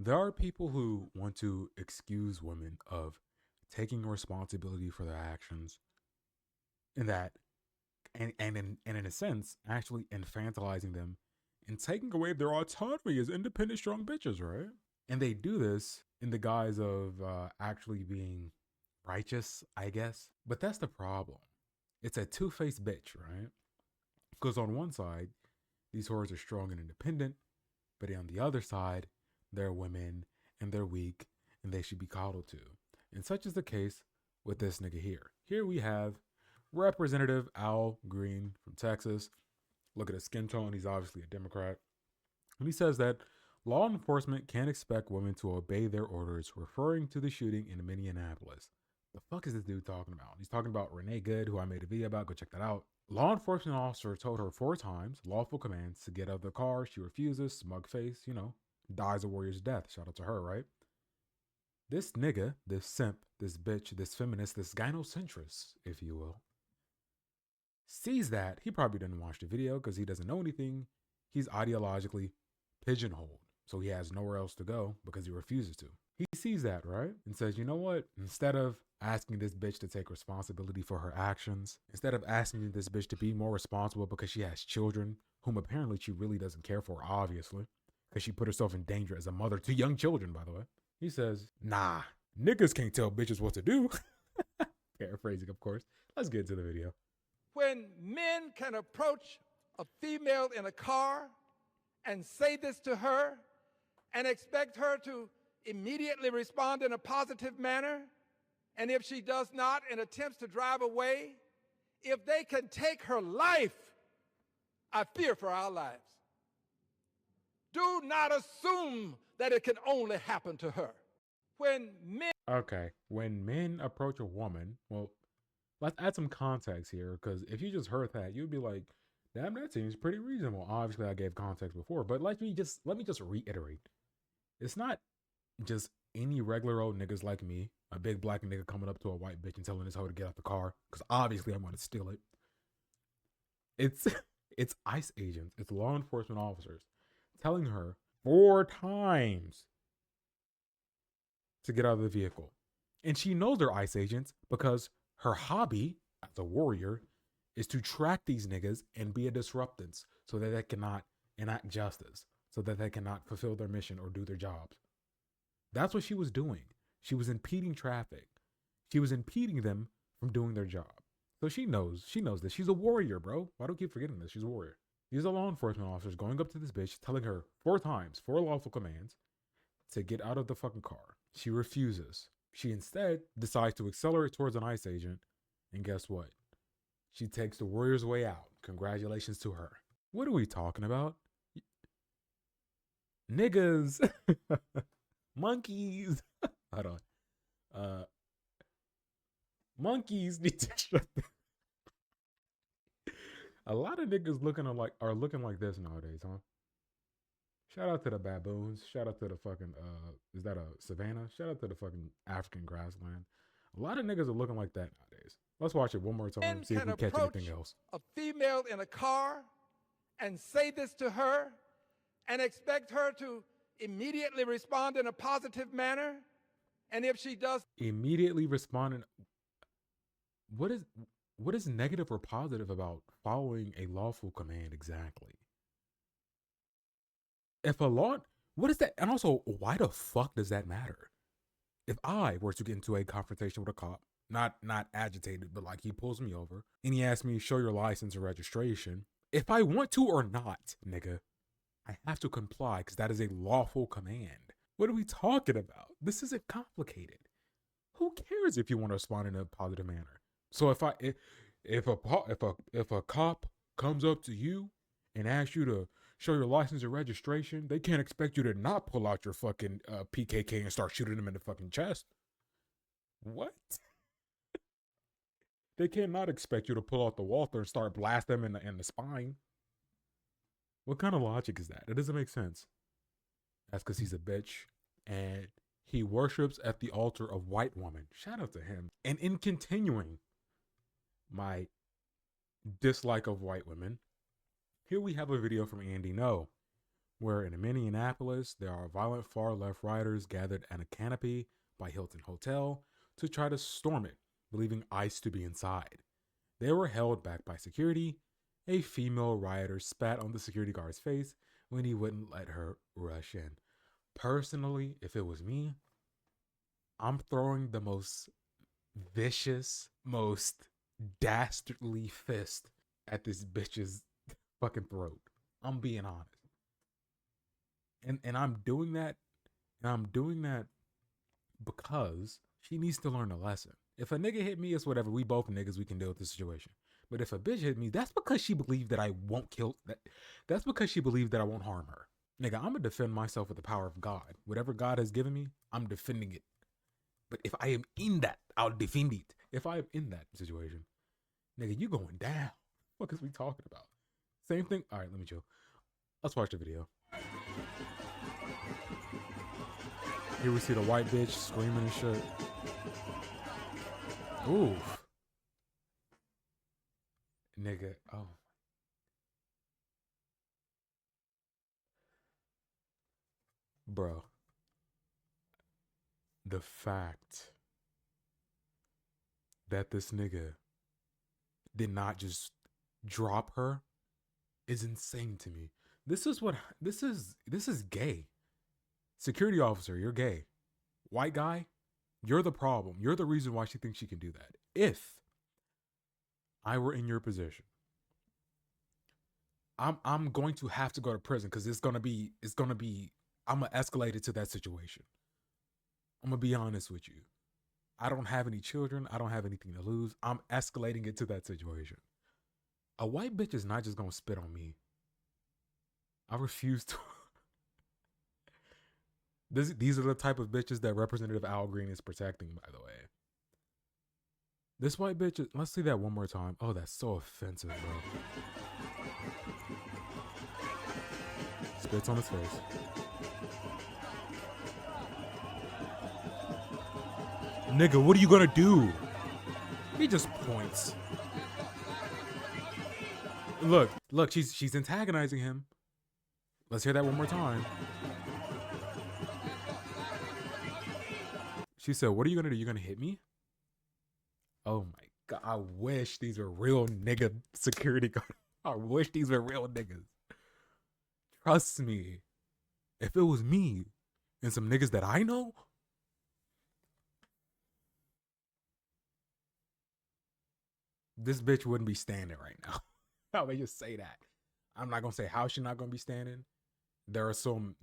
There are people who want to excuse women of taking responsibility for their actions, and that and in a sense actually infantilizing them and taking away their autonomy as independent strong bitches, right? And they do this in the guise of actually being righteous, I guess. But that's the problem. It's a two-faced bitch, right? Because on one side, these whores are strong and independent, but on the other side, they're women and they're weak and they should be coddled to. And such is the case with this nigga here. Here we have Representative Al Green from Texas. Look at his skin tone. He's obviously a Democrat. And he says that law enforcement can't expect women to obey their orders, referring to the shooting in Minneapolis. The fuck is this dude talking about? He's talking about Renee Good, who I made a video about. Go check that out. Law enforcement officer told her 4 times lawful commands to get out of the car. She refuses, smug face, dies a warrior's death. Shout out to her, right? This nigga, this simp, this bitch, this feminist, this gynocentrist, if you will, sees that. He probably didn't watch the video because he doesn't know anything. He's ideologically pigeonholed, so he has nowhere else to go because he refuses to. He sees that, right? And says, you know what? Instead of asking this bitch to take responsibility for her actions, instead of asking this bitch to be more responsible because she has children, whom apparently she really doesn't care for, obviously, because she put herself in danger as a mother to young children, by the way. He says, nah, niggas can't tell bitches what to do. Paraphrasing, of course. Let's get into the video. When men can approach a female in a car and say this to her and expect her to immediately respond in a positive manner, and if she does not and attempts to drive away, if they can take her life, I fear for our lives. Do not assume that it can only happen to her. When men approach a woman, well, let's add some context here, because if you just heard that, you'd be like, damn, that seems pretty reasonable. Obviously, I gave context before, but let me just reiterate. It's not just any regular old niggas like me, a big black nigga coming up to a white bitch and telling this hoe to get out the car, because obviously I'm going to steal it. It's ICE agents, it's law enforcement officers telling her 4 times to get out of the vehicle. And she knows they're ICE agents because her hobby as a warrior is to track these niggas and be a disruptance so that they cannot enact justice, so that they cannot fulfill their mission or do their jobs. That's what she was doing. She was impeding traffic. She was impeding them from doing their job. So she knows this. She's a warrior, bro. Why do I keep forgetting this? She's a warrior. These are law enforcement officers going up to this bitch, telling her 4 times, 4 lawful commands, to get out of the fucking car. She refuses. She instead decides to accelerate towards an ICE agent, and guess what? She takes the warrior's way out. Congratulations to her. What are we talking about? Niggas. Monkeys. Hold on. Monkeys need to shut the... A lot of niggas are looking like this nowadays, huh? Shout out to the baboons. Shout out to the fucking is that a savannah? Shout out to the fucking African grassland. A lot of niggas are looking like that nowadays. Let's watch it one more time, see if we catch anything else. A female in a car and say this to her and expect her to immediately respond in a positive manner, and if she does, immediately respond in... What is negative or positive about following a lawful command exactly? If a law, what is that? And also, why the fuck does that matter? If I were to get into a confrontation with a cop, not agitated, but like he pulls me over and he asks me, show your license or registration, if I want to or not, nigga, I have to comply because that is a lawful command. What are we talking about? This isn't complicated. Who cares if you want to respond in a positive manner? So if a cop comes up to you and asks you to show your license or registration, they can't expect you to not pull out your fucking PKK and start shooting them in the fucking chest. What? They cannot expect you to pull out the Walther and start blasting them in the spine. What kind of logic is that? It doesn't make sense. That's because he's a bitch and he worships at the altar of white woman. Shout out to him. And in continuing my dislike of white women, here we have a video from Andy No, where in Minneapolis there are violent far left rioters gathered at a canopy by Hilton Hotel to try to storm it, believing ICE to be inside. They were held back by security. A female rioter spat on the security guard's face when he wouldn't let her rush in. Personally, if it was me, I'm throwing the most vicious, most dastardly fist at this bitch's fucking throat. I'm being honest. And I'm doing that, because she needs to learn a lesson. If a nigga hit me, it's whatever. We both niggas, we can deal with the situation. But if a bitch hit me, that's because she believed that I won't kill that. That's because she believed that I won't harm her. Nigga, I'm gonna defend myself with the power of God. Whatever God has given me, I'm defending it. But if I am in that, I'll defend it. If I am in that situation, nigga, you going down. What is we talking about? Same thing. All right, let me chill. Let's watch the video. Here we see the white bitch screaming and shit. Oof. Nigga, oh. Bro. The fact that this nigga did not just drop her is insane to me. This is gay. Security officer, you're gay. White guy, you're the problem. You're the reason why she thinks she can do that. If I were in your position, I'm going to have to go to prison because I'm gonna escalate it to that situation. I'm gonna be honest with you. I don't have any children. I don't have anything to lose. I'm escalating it to that situation. A white bitch is not just gonna spit on me. I refuse to. These are the type of bitches that Representative Al Green is protecting, by the way. This white bitch, let's see that one more time. Oh, that's so offensive, bro. Spits on his face. Nigga, what are you gonna do? He just points. Look, she's antagonizing him. Let's hear that one more time. She said, what are you gonna do? You gonna hit me? Oh my God, I wish these were real nigga security guards. I wish these were real niggas. Trust me, if it was me and some niggas that I know, this bitch wouldn't be standing right now. How they just say that? I'm not gonna say how she's not gonna be standing. There are some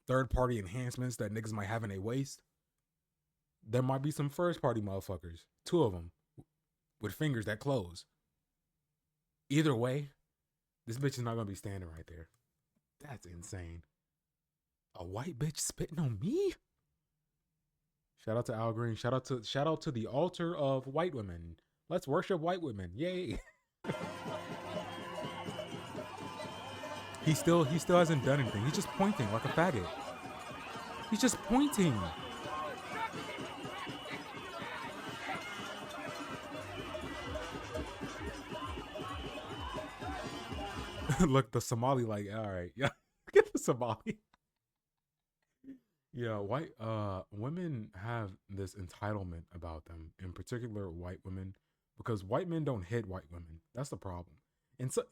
third party enhancements that niggas might have in their waist. There might be some first party motherfuckers, 2 of them, with fingers that close. Either way, this bitch is not gonna be standing right there. That's insane. A white bitch spitting on me? Shout out to Al Green. Shout out to the altar of white women. Let's worship white women. Yay. He still hasn't done anything. He's just pointing like a faggot. He's just pointing. Look, the Somali, like, all right, yeah, get the Somali. Yeah, white women have this entitlement about them, in particular white women, because white men don't hit white women. That's the problem. And so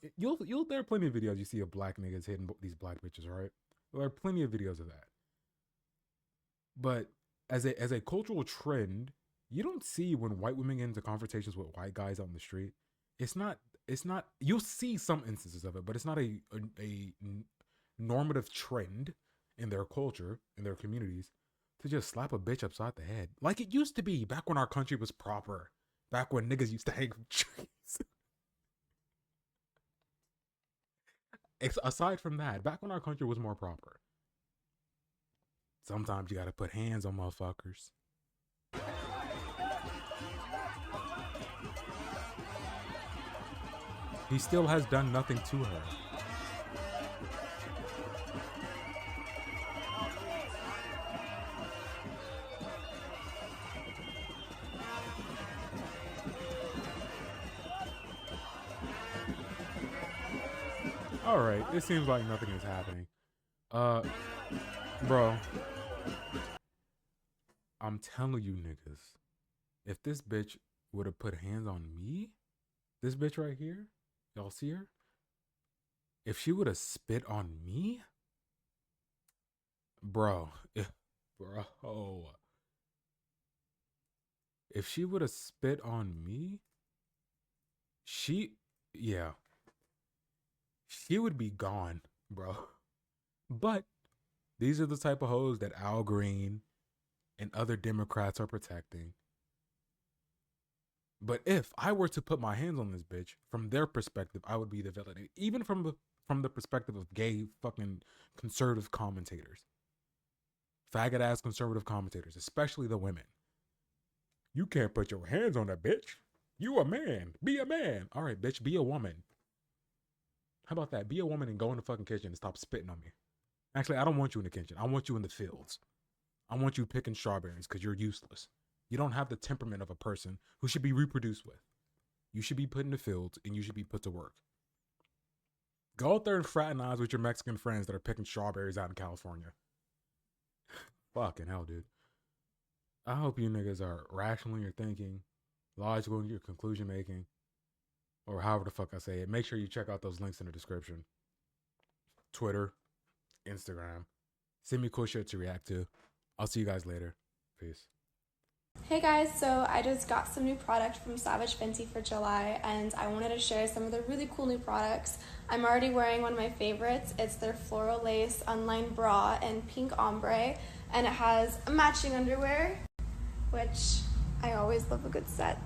there are plenty of videos you see of black niggas hitting these black bitches, right? There are plenty of videos of that. But as a cultural trend, you don't see when white women get into confrontations with white guys on the street. It's not. You'll see some instances of it, but it's not a normative trend in their culture, in their communities, to just slap a bitch upside the head like it used to be back when our country was proper. Back when niggas used to hang from trees. Aside from that, back when our country was more proper. Sometimes you gotta put hands on motherfuckers. He still has done nothing to her. All right, it seems like nothing is happening. Uh, bro, I'm telling you niggas, if this bitch would have put hands on me, this bitch right here, y'all see her? If she would have spit on me, bro, bro, if she would have spit on me, she, yeah, she would be gone, bro. But these are the type of hoes that Al Green and other Democrats are protecting. But if I were to put my hands on this bitch, from their perspective, I would be the villain. Even from the perspective of gay fucking conservative commentators, faggot ass conservative commentators, especially the women. You can't put your hands on a bitch. You a man. Be a man. All right, bitch, be a woman. How about that? Be a woman and go in the fucking kitchen and stop spitting on me. Actually, I don't want you in the kitchen. I want you in the fields. I want you picking strawberries because you're useless. You don't have the temperament of a person who should be reproduced with. You should be put in the fields and you should be put to work. Go out there and fraternize with your Mexican friends that are picking strawberries out in California. Fucking hell, dude. I hope you niggas are rational in your thinking, logical in your conclusion making, or however the fuck I say it. Make sure you check out those links in the description. Twitter, Instagram. Send me cool shit to react to. I'll see you guys later. Peace. Hey guys, so I just got some new product from Savage Fenty for July and I wanted to share some of the really cool new products. I'm already wearing one of my favorites. It's their floral lace unlined bra in pink ombre and it has matching underwear, which I always love a good set.